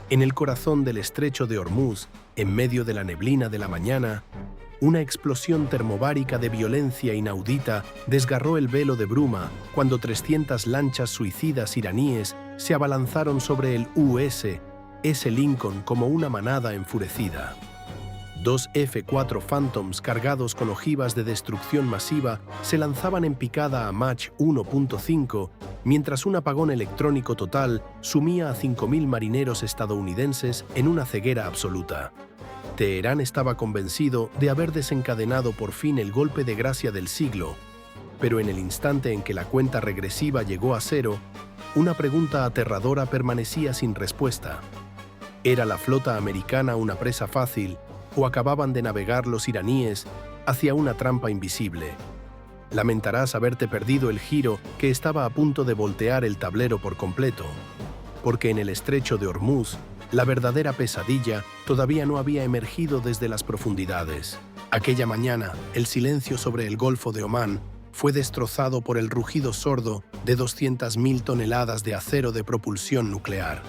En el corazón del estrecho de Hormuz, en medio de la neblina de la mañana, una explosión termobárica de violencia inaudita desgarró el velo de bruma cuando 300 lanchas suicidas iraníes se abalanzaron sobre el USS Lincoln como una manada enfurecida. Dos F-4 Phantoms cargados con ojivas de destrucción masiva se lanzaban en picada a Mach 1.5, mientras un apagón electrónico total sumía a 5.000 marineros estadounidenses en una ceguera absoluta. Teherán estaba convencido de haber desencadenado por fin el golpe de gracia del siglo, pero en el instante en que la cuenta regresiva llegó a cero, una pregunta aterradora permanecía sin respuesta. ¿Era la flota americana una presa fácil o acababan de navegar los iraníes hacia una trampa invisible? Lamentarás haberte perdido el giro que estaba a punto de voltear el tablero por completo, porque en el estrecho de Hormuz, la verdadera pesadilla todavía no había emergido desde las profundidades. Aquella mañana, el silencio sobre el Golfo de Omán fue destrozado por el rugido sordo de 200.000 toneladas de acero de propulsión nuclear.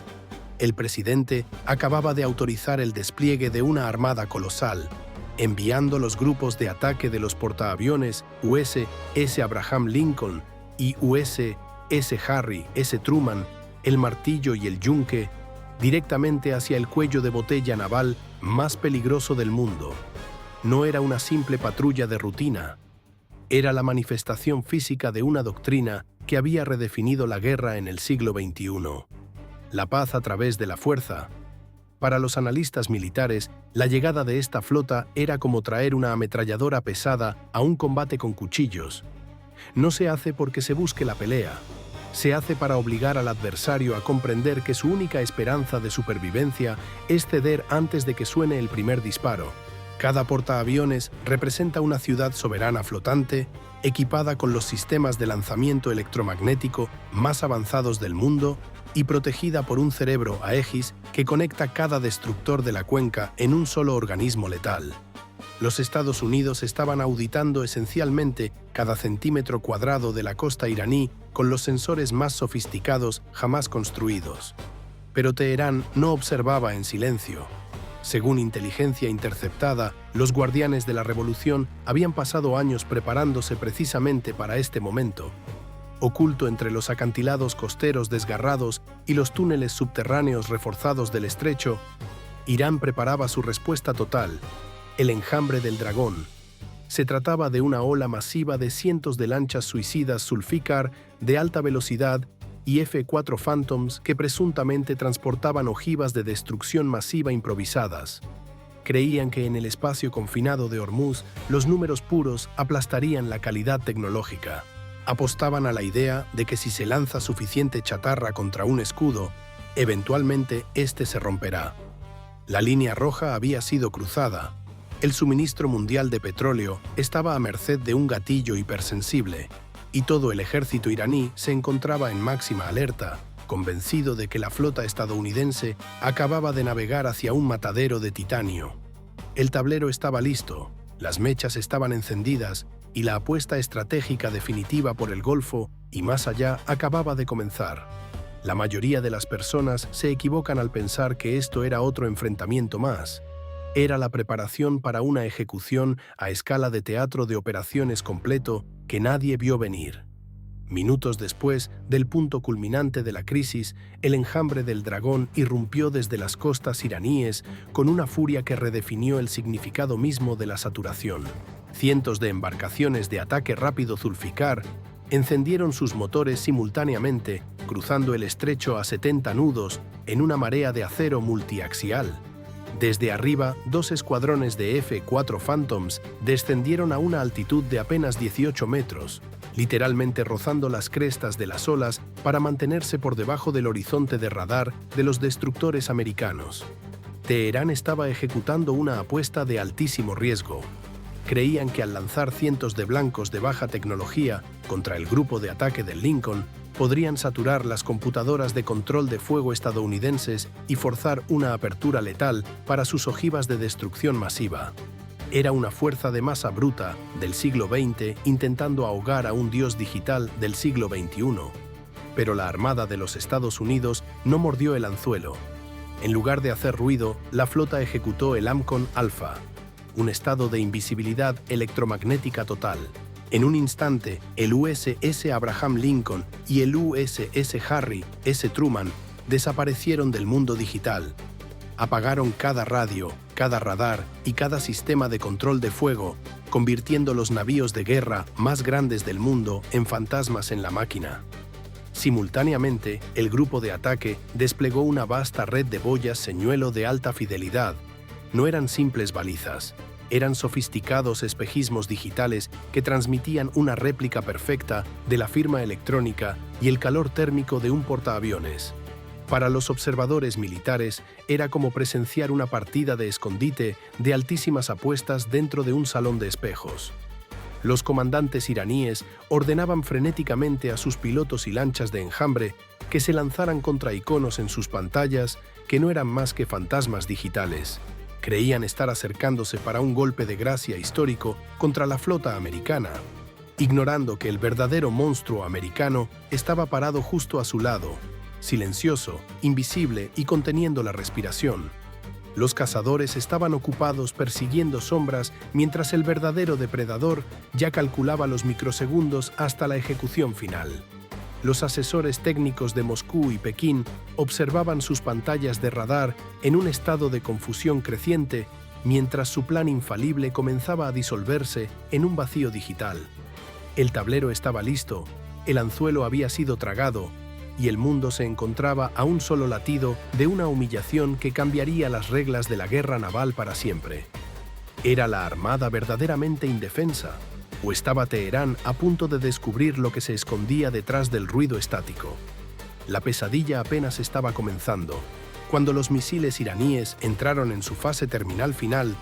El presidente acababa de autorizar el despliegue de una armada colosal, enviando los grupos de ataque de los portaaviones USS Abraham Lincoln y USS Harry S. Truman, el Martillo y el Yunque, directamente hacia el cuello de botella naval más peligroso del mundo. No era una simple patrulla de rutina, era la manifestación física de una doctrina que había redefinido la guerra en el siglo XXI. La paz a través de la fuerza. Para los analistas militares, la llegada de esta flota era como traer una ametralladora pesada a un combate con cuchillos. No se hace porque se busque la pelea, se hace para obligar al adversario a comprender que su única esperanza de supervivencia es ceder antes de que suene el primer disparo. Cada portaaviones representa una ciudad soberana flotante, equipada con los sistemas de lanzamiento electromagnético más avanzados del mundo y protegida por un cerebro Aegis que conecta cada destructor de la cuenca en un solo organismo letal. Los Estados Unidos estaban auditando esencialmente cada centímetro cuadrado de la costa iraní con los sensores más sofisticados jamás construidos. Pero Teherán no observaba en silencio. Según inteligencia interceptada, los guardianes de la revolución habían pasado años preparándose precisamente para este momento. Oculto entre los acantilados costeros desgarrados y los túneles subterráneos reforzados del estrecho, Irán preparaba su respuesta total, el enjambre del dragón. Se trataba de una ola masiva de cientos de lanchas suicidas Zulfikar de alta velocidad y F-4 Phantoms que presuntamente transportaban ojivas de destrucción masiva improvisadas. Creían que en el espacio confinado de Hormuz los números puros aplastarían la calidad tecnológica. Apostaban a la idea de que si se lanza suficiente chatarra contra un escudo, eventualmente este se romperá. La línea roja había sido cruzada. El suministro mundial de petróleo estaba a merced de un gatillo hipersensible, y todo el ejército iraní se encontraba en máxima alerta, convencido de que la flota estadounidense acababa de navegar hacia un matadero de titanio. El tablero estaba listo, las mechas estaban encendidas y la apuesta estratégica definitiva por el Golfo y más allá acababa de comenzar. La mayoría de las personas se equivocan al pensar que esto era otro enfrentamiento más. Era la preparación para una ejecución a escala de teatro de operaciones completo que nadie vio venir. Minutos después del punto culminante de la crisis, el enjambre del dragón irrumpió desde las costas iraníes con una furia que redefinió el significado mismo de la saturación. Cientos de embarcaciones de ataque rápido Zulfikar encendieron sus motores simultáneamente, cruzando el estrecho a 70 nudos en una marea de acero multiaxial. Desde arriba, dos escuadrones de F-4 Phantoms descendieron a una altitud de apenas 18 metros, literalmente rozando las crestas de las olas para mantenerse por debajo del horizonte de radar de los destructores americanos. Teherán estaba ejecutando una apuesta de altísimo riesgo. Creían que al lanzar cientos de blancos de baja tecnología contra el grupo de ataque del Lincoln, podrían saturar las computadoras de control de fuego estadounidenses y forzar una apertura letal para sus ojivas de destrucción masiva. Era una fuerza de masa bruta del siglo XX intentando ahogar a un dios digital del siglo XXI. Pero la Armada de los Estados Unidos no mordió el anzuelo. En lugar de hacer ruido, la flota ejecutó el AMCON Alpha, un estado de invisibilidad electromagnética total. En un instante, el USS Abraham Lincoln y el USS Harry S. Truman desaparecieron del mundo digital. Apagaron cada radio, cada radar y cada sistema de control de fuego, convirtiendo los navíos de guerra más grandes del mundo en fantasmas en la máquina. Simultáneamente, el grupo de ataque desplegó una vasta red de boyas señuelo de alta fidelidad. No eran simples balizas, eran sofisticados espejismos digitales que transmitían una réplica perfecta de la firma electrónica y el calor térmico de un portaaviones. Para los observadores militares, era como presenciar una partida de escondite de altísimas apuestas dentro de un salón de espejos. Los comandantes iraníes ordenaban frenéticamente a sus pilotos y lanchas de enjambre que se lanzaran contra iconos en sus pantallas que no eran más que fantasmas digitales. Creían estar acercándose para un golpe de gracia histórico contra la flota americana, ignorando que el verdadero monstruo americano estaba parado justo a su lado, silencioso, invisible y conteniendo la respiración. Los cazadores estaban ocupados persiguiendo sombras mientras el verdadero depredador ya calculaba los microsegundos hasta la ejecución final. Los asesores técnicos de Moscú y Pekín observaban sus pantallas de radar en un estado de confusión creciente mientras su plan infalible comenzaba a disolverse en un vacío digital. El tablero estaba listo, el anzuelo había sido tragado, y el mundo se encontraba a un solo latido de una humillación que cambiaría las reglas de la guerra naval para siempre. ¿Era la Armada verdaderamente indefensa? ¿O estaba Teherán a punto de descubrir lo que se escondía detrás del ruido estático? La pesadilla apenas estaba comenzando, cuando los misiles iraníes entraron en su fase terminal final,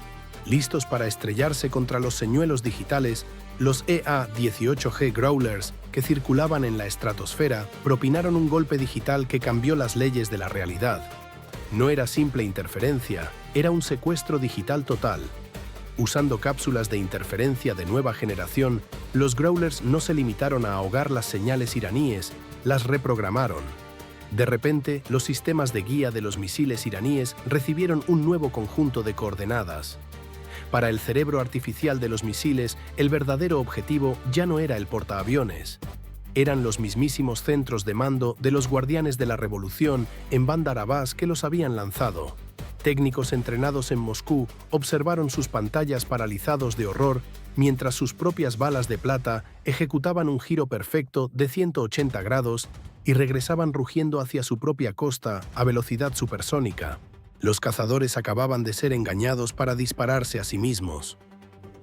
listos para estrellarse contra los señuelos digitales. Los EA-18G Growlers que circulaban en la estratosfera propinaron un golpe digital que cambió las leyes de la realidad. No era simple interferencia, era un secuestro digital total. Usando cápsulas de interferencia de nueva generación, los Growlers no se limitaron a ahogar las señales iraníes, las reprogramaron. De repente, los sistemas de guía de los misiles iraníes recibieron un nuevo conjunto de coordenadas. Para el cerebro artificial de los misiles, el verdadero objetivo ya no era el portaaviones. Eran los mismísimos centros de mando de los guardianes de la revolución en Bandar Abbas que los habían lanzado. Técnicos entrenados en Moscú observaron sus pantallas paralizados de horror mientras sus propias balas de plata ejecutaban un giro perfecto de 180 grados y regresaban rugiendo hacia su propia costa a velocidad supersónica. Los cazadores acababan de ser engañados para dispararse a sí mismos.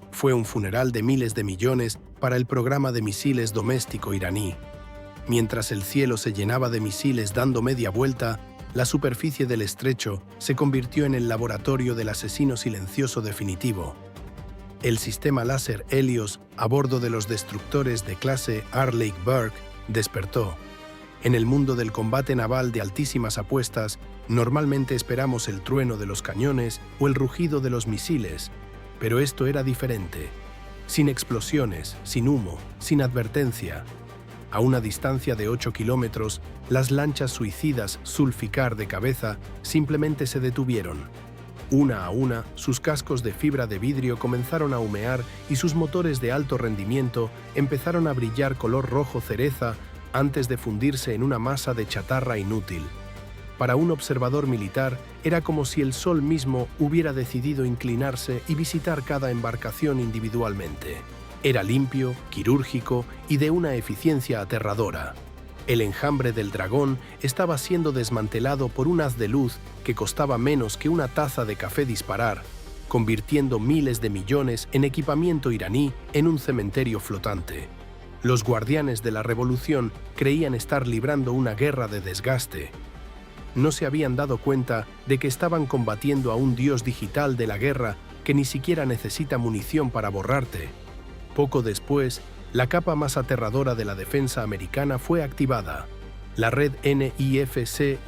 Fue un funeral de miles de millones para el programa de misiles doméstico iraní. Mientras el cielo se llenaba de misiles dando media vuelta, la superficie del estrecho se convirtió en el laboratorio del asesino silencioso definitivo. El sistema láser Helios a bordo de los destructores de clase Arleigh despertó. En el mundo del combate naval de altísimas apuestas, normalmente esperamos el trueno de los cañones o el rugido de los misiles, pero esto era diferente. Sin explosiones, sin humo, sin advertencia. A una distancia de 8 kilómetros, las lanchas suicidas Zulfikar de cabeza simplemente se detuvieron. Una a una, sus cascos de fibra de vidrio comenzaron a humear y sus motores de alto rendimiento empezaron a brillar color rojo cereza antes de fundirse en una masa de chatarra inútil. Para un observador militar, era como si el sol mismo hubiera decidido inclinarse y visitar cada embarcación individualmente. Era limpio, quirúrgico y de una eficiencia aterradora. El enjambre del dragón estaba siendo desmantelado por un haz de luz que costaba menos que una taza de café disparar, convirtiendo miles de millones en equipamiento iraní en un cementerio flotante. Los guardianes de la revolución creían estar librando una guerra de desgaste. No se habían dado cuenta de que estaban combatiendo a un dios digital de la guerra que ni siquiera necesita munición para borrarte. Poco después, la capa más aterradora de la defensa americana fue activada, la red NIFC-CA,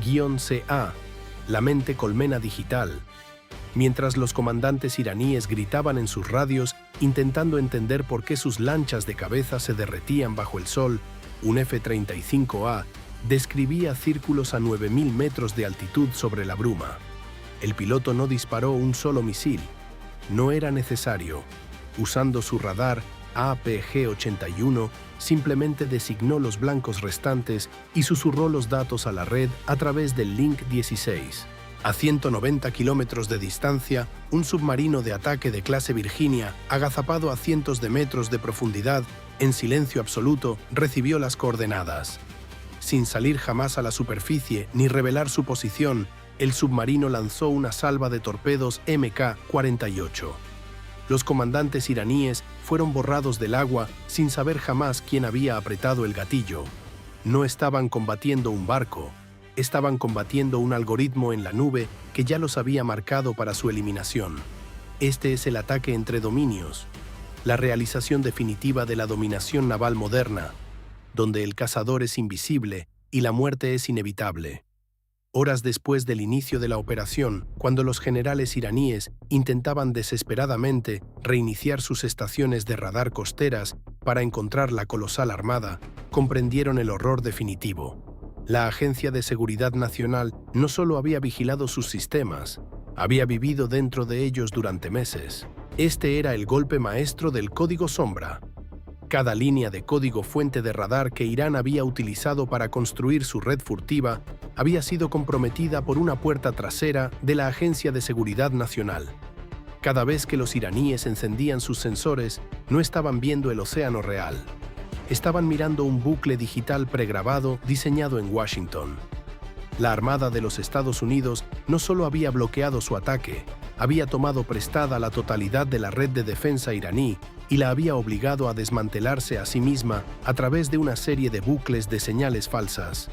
la mente colmena digital. Mientras los comandantes iraníes gritaban en sus radios intentando entender por qué sus lanchas de cabeza se derretían bajo el sol, un F-35A describía círculos a 9.000 metros de altitud sobre la bruma. El piloto no disparó un solo misil. No era necesario. Usando su radar APG-81, simplemente designó los blancos restantes y susurró los datos a la red a través del Link 16. A 190 kilómetros de distancia, un submarino de ataque de clase Virginia, agazapado a cientos de metros de profundidad, en silencio absoluto, recibió las coordenadas. Sin salir jamás a la superficie ni revelar su posición, el submarino lanzó una salva de torpedos MK-48. Los comandantes iraníes fueron borrados del agua sin saber jamás quién había apretado el gatillo. No estaban combatiendo un barco, estaban combatiendo un algoritmo en la nube que ya los había marcado para su eliminación. Este es el ataque entre dominios, la realización definitiva de la dominación naval moderna, donde el cazador es invisible y la muerte es inevitable. Horas después del inicio de la operación, cuando los generales iraníes intentaban desesperadamente reiniciar sus estaciones de radar costeras para encontrar la colosal armada, comprendieron el horror definitivo. La Agencia de Seguridad Nacional no solo había vigilado sus sistemas, había vivido dentro de ellos durante meses. Este era el golpe maestro del código sombra. Cada línea de código fuente de radar que Irán había utilizado para construir su red furtiva había sido comprometida por una puerta trasera de la Agencia de Seguridad Nacional. Cada vez que los iraníes encendían sus sensores, no estaban viendo el océano real. Estaban mirando un bucle digital pregrabado diseñado en Washington. La Armada de los Estados Unidos no solo había bloqueado su ataque, había tomado prestada la totalidad de la red de defensa iraní y la había obligado a desmantelarse a sí misma a través de una serie de bucles de señales falsas.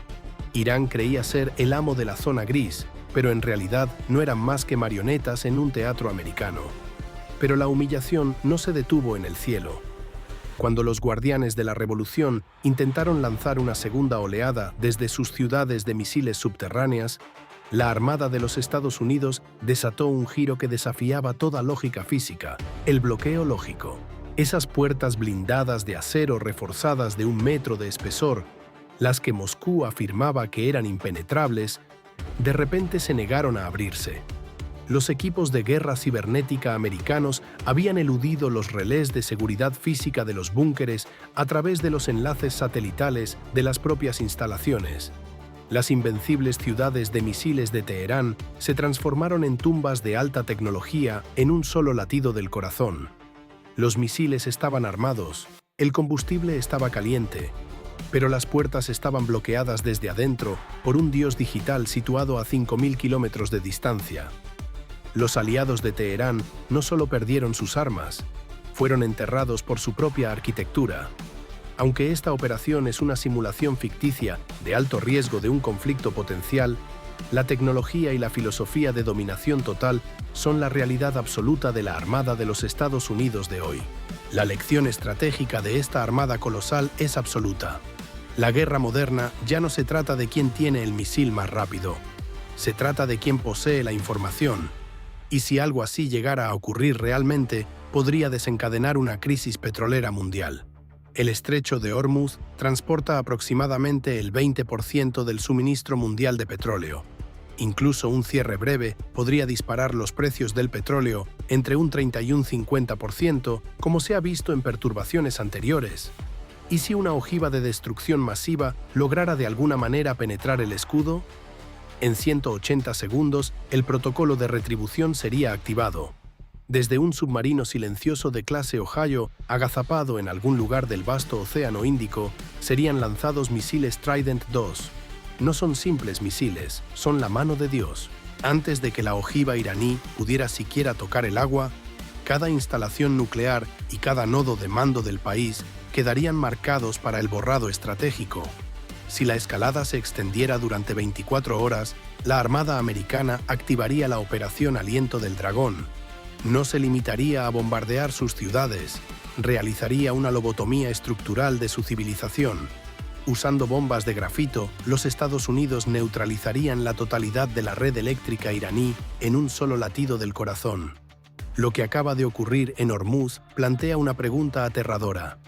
Irán creía ser el amo de la zona gris, pero en realidad no eran más que marionetas en un teatro americano. Pero la humillación no se detuvo en el cielo. Cuando los guardianes de la revolución intentaron lanzar una segunda oleada desde sus ciudades de misiles subterráneas, la Armada de los Estados Unidos desató un giro que desafiaba toda lógica física, el bloqueo lógico. Esas puertas blindadas de acero reforzadas de 1 metro de espesor, las que Moscú afirmaba que eran impenetrables, de repente se negaron a abrirse. Los equipos de guerra cibernética americanos habían eludido los relés de seguridad física de los búnkeres a través de los enlaces satelitales de las propias instalaciones. Las invencibles ciudades de misiles de Teherán se transformaron en tumbas de alta tecnología en un solo latido del corazón. Los misiles estaban armados, el combustible estaba caliente, pero las puertas estaban bloqueadas desde adentro por un dios digital situado a 5.000 kilómetros de distancia. Los aliados de Teherán no solo perdieron sus armas, fueron enterrados por su propia arquitectura. Aunque esta operación es una simulación ficticia de alto riesgo de un conflicto potencial, la tecnología y la filosofía de dominación total son la realidad absoluta de la Armada de los Estados Unidos de hoy. La lección estratégica de esta armada colosal es absoluta. La guerra moderna ya no se trata de quién tiene el misil más rápido, se trata de quién posee la información. Y si algo así llegara a ocurrir realmente, podría desencadenar una crisis petrolera mundial. El estrecho de Hormuz transporta aproximadamente el 20% del suministro mundial de petróleo. Incluso un cierre breve podría disparar los precios del petróleo entre un 30 y un 50%, como se ha visto en perturbaciones anteriores. ¿Y si una ojiva de destrucción masiva lograra de alguna manera penetrar el escudo? En 180 segundos, el protocolo de retribución sería activado. Desde un submarino silencioso de clase Ohio, agazapado en algún lugar del vasto océano Índico, serían lanzados misiles Trident II. No son simples misiles, son la mano de Dios. Antes de que la ojiva iraní pudiera siquiera tocar el agua, cada instalación nuclear y cada nodo de mando del país quedarían marcados para el borrado estratégico. Si la escalada se extendiera durante 24 horas, la Armada americana activaría la Operación Aliento del Dragón. No se limitaría a bombardear sus ciudades, realizaría una lobotomía estructural de su civilización. Usando bombas de grafito, los Estados Unidos neutralizarían la totalidad de la red eléctrica iraní en un solo latido del corazón. Lo que acaba de ocurrir en Hormuz plantea una pregunta aterradora.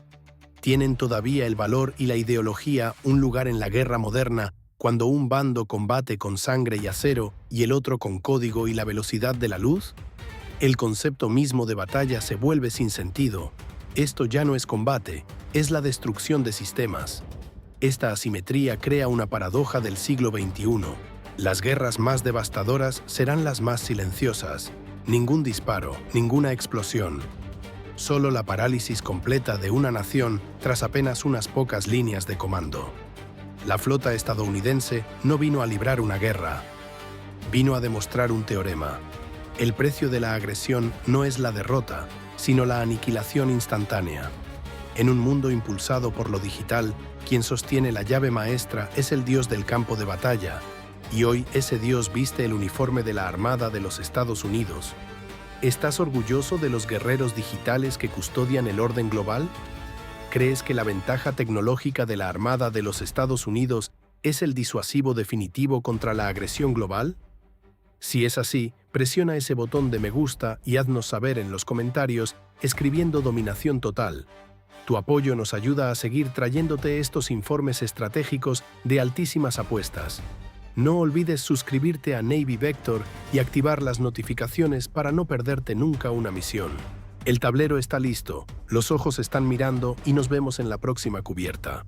¿Tienen todavía el valor y la ideología un lugar en la guerra moderna cuando un bando combate con sangre y acero y el otro con código y la velocidad de la luz? El concepto mismo de batalla se vuelve sin sentido. Esto ya no es combate, es la destrucción de sistemas. Esta asimetría crea una paradoja del siglo XXI. Las guerras más devastadoras serán las más silenciosas. Ningún disparo, ninguna explosión. Solo la parálisis completa de una nación tras apenas unas pocas líneas de comando. La flota estadounidense no vino a librar una guerra. Vino a demostrar un teorema. El precio de la agresión no es la derrota, sino la aniquilación instantánea. En un mundo impulsado por lo digital, quien sostiene la llave maestra es el dios del campo de batalla, y hoy ese dios viste el uniforme de la Armada de los Estados Unidos. ¿Estás orgulloso de los guerreros digitales que custodian el orden global? ¿Crees que la ventaja tecnológica de la Armada de los Estados Unidos es el disuasivo definitivo contra la agresión global? Si es así, presiona ese botón de me gusta y haznos saber en los comentarios escribiendo dominación total. Tu apoyo nos ayuda a seguir trayéndote estos informes estratégicos de altísimas apuestas. No olvides suscribirte a Navy Vector y activar las notificaciones para no perderte nunca una misión. El tablero está listo, los ojos están mirando y nos vemos en la próxima cubierta.